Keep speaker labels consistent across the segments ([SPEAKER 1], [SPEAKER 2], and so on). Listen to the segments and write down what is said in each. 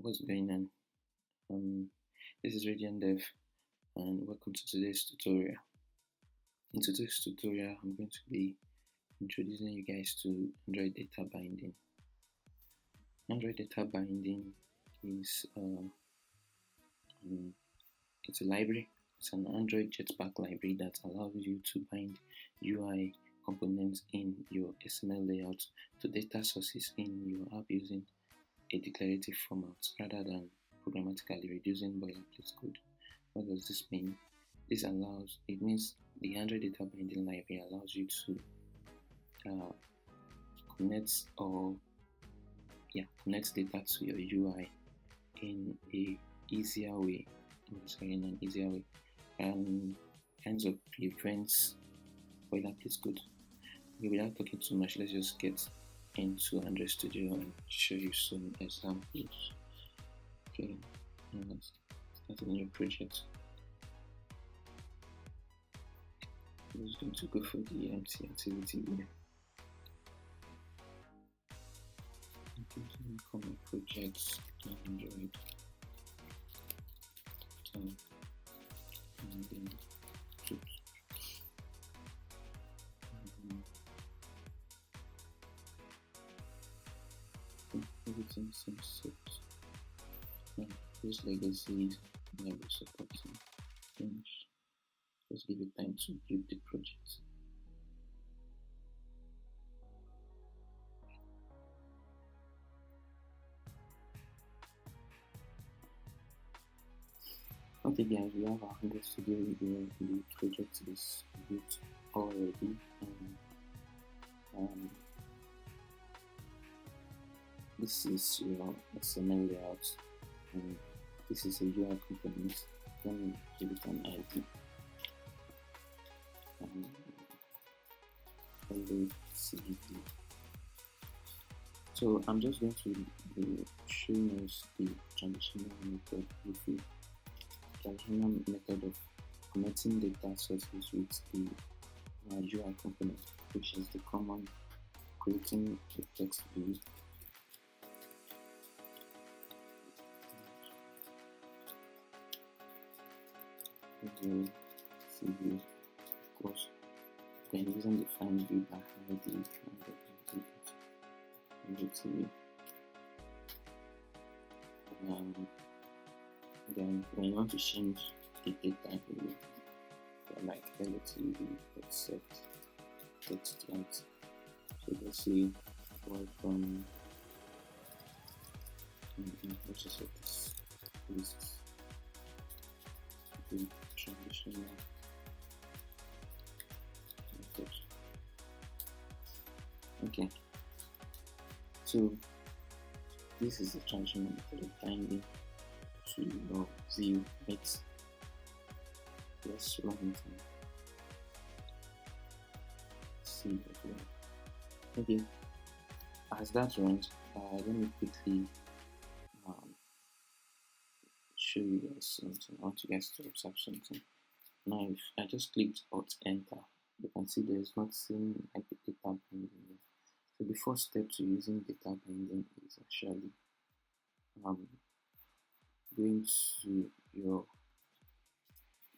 [SPEAKER 1] What's going on? This is Radiant Dev, and welcome to today's tutorial. In today's tutorial, I'm going to be introducing you guys to Android data binding. Android data binding is it's a library. It's an Android Jetpack library that allows you to bind UI components in your XML layout to data sources in your app using a declarative format rather than programmatically reducing boilerplate code. What does this mean? It means the Android data binding library allows you to connect data to your UI in an easier way, and kinds of prevents boilerplate code. Okay, without talking too much, let's just get into Android Studio and show you some examples. Okay, let's start a new project. I'm just going to go for the empty activity here. I'm going to call my project Android and then everything seems set. This legacy never supporting finish. Just give it time to build the project. Okay guys, we have our Android Studio where the project is built already, and this is your XML layout, and this is a UI component. Let me give it an ID. So I'm just going to be showing us the traditional method of connecting data sources with the UI component, which is the common creating a text view. CV, of course, then using the find view by ID and TV. Then when you want to change the data, you like relative accept text right. So let's see welcome. Let's just set this list. The traditional method. Okay, so this is the traditional method of binding to your view. Let's run it and see that way. Okay, as that runs, let me quickly show you guys something. I want you guys to observe something. Now, if I just clicked Alt Enter, you can see there is nothing like the data binding. So the first step to using data binding is actually going to your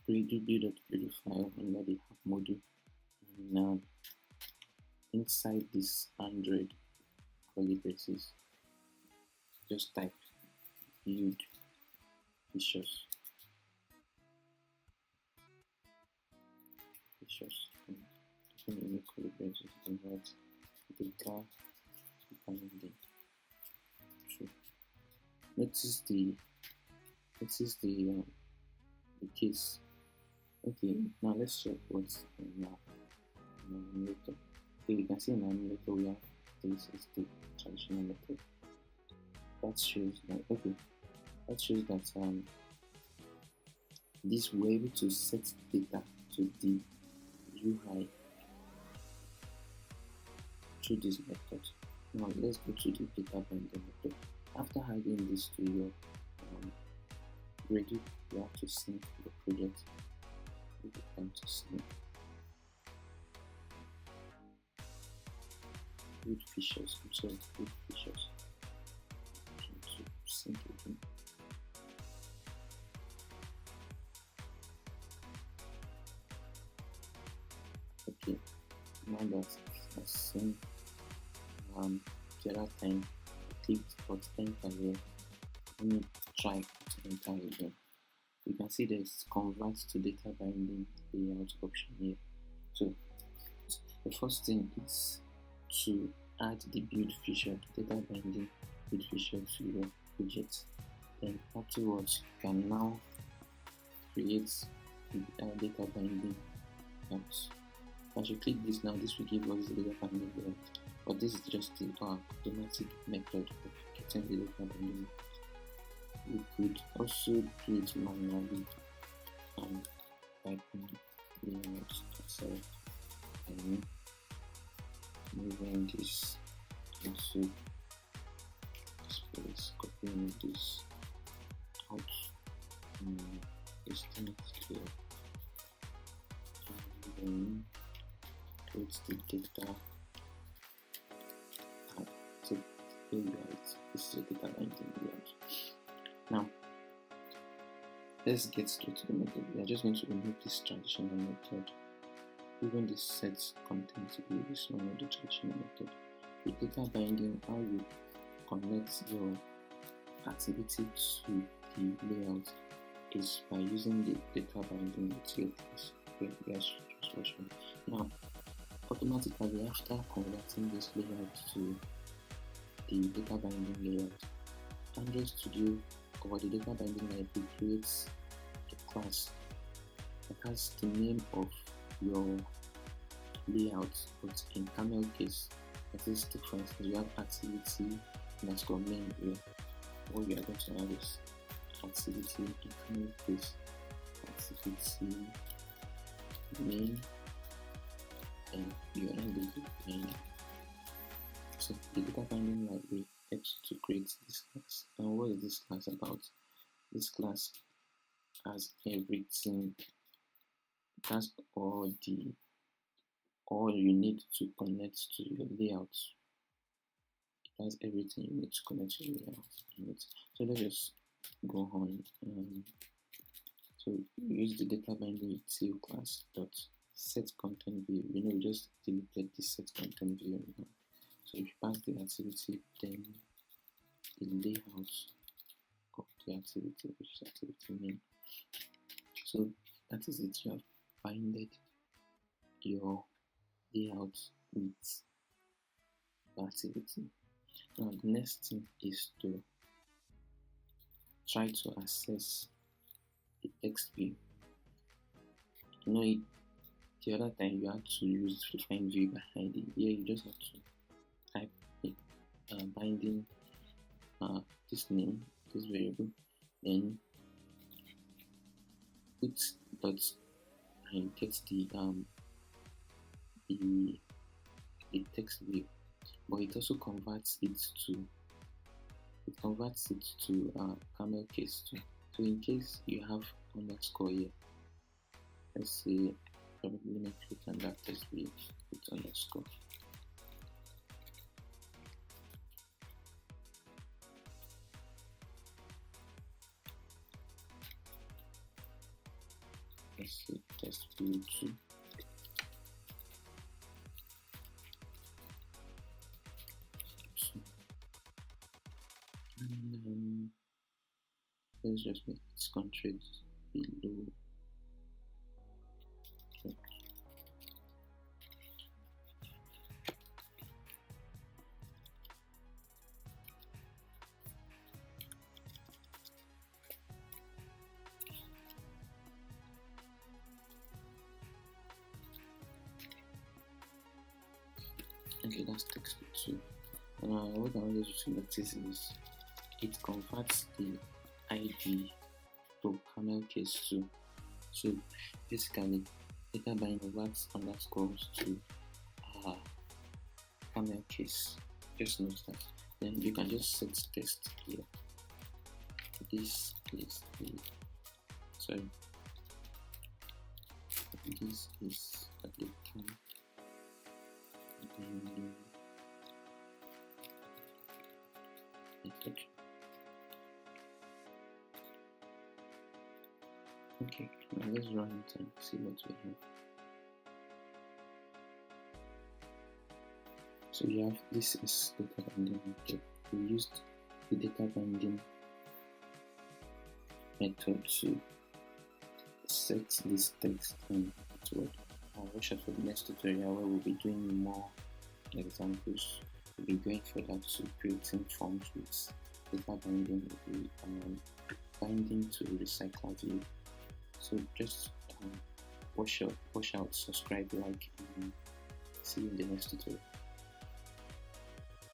[SPEAKER 1] build file under the app module, and now inside this Android curly braces, just type build features. New curly braces and write data binding. So notice the case. Okay, now let's check what's in our emulator. Okay, you can see in our emulator we have this is the traditional method. That shows that this we're able to set data to the UI through this method. Now let's go to the data binding method. After adding this to your Ready, you have to sync the project with the time to sync. With features, I'm sorry, with features. To sync again. now that I've seen the other time I clicked but enter here. Let me try to enter again. You can see there's convert to data binding layout option here. So the first thing is to add the build feature, data binding build feature to your widget. Then afterwards you can now create data binding layout. As you click this now, this will give us the data binding layout. But this is just the automatic method of getting the data binding. We could also do it manually and type in layout itself and moving this into space, copying this out and pasting it here, and then create the data tab. So here you are, this is a data binding layout. Now let's get straight to the method. We are just going to remove this traditional method. Even this set content view is one of the traditional method. With data binding, how you connect your activity to the layout is by using the data binding with your class. Yes, just watch me. Now, automatically after converting this layout to the data binding layout, Android Studio or the data binding library creates a class that has the name of your layout, but in camel case, that is different. You have activity underscore main here. What you are going to have is activity in camel case, activity main, and you are not going to main. So the data binding library helps you to create this class. And what is this class about? This class has everything. It has all you need to connect to your layout. It has everything you need to connect to your layout. So let's just go on. So use the data binding util class dot set content view. We just deleted the set content view now. So if you pass the activity, then the layout of the activity, which is activity main. So that is it. You have binded your layout with the activity. Now the next thing is to try to access the text view. The other time you had to use define view by ID. Here you just have to type binding this name, this variable, then put dots and get the text view. But it also converts it to camel case too. So in case you have underscore here, let's say probably let me click on that text view with underscore. Let's see text view 2. And let's just make its constraints below. Okay, that's text view 2. What I wanted you to notice is it converts the ID to camel case 2. So basically, data binding converts underscores to camel case. Just note that. Then you can just set text here. This is the this is at the time. Okay, now let's run it and see what we have. So you have, this is data binding method. We used the data binding method to set this text in Word. I'll watch out for the next tutorial where we'll be doing more examples. We'll be going further to creating forms with data binding, binding to recycle view. So just watch out, subscribe, like, and see you in the next tutorial.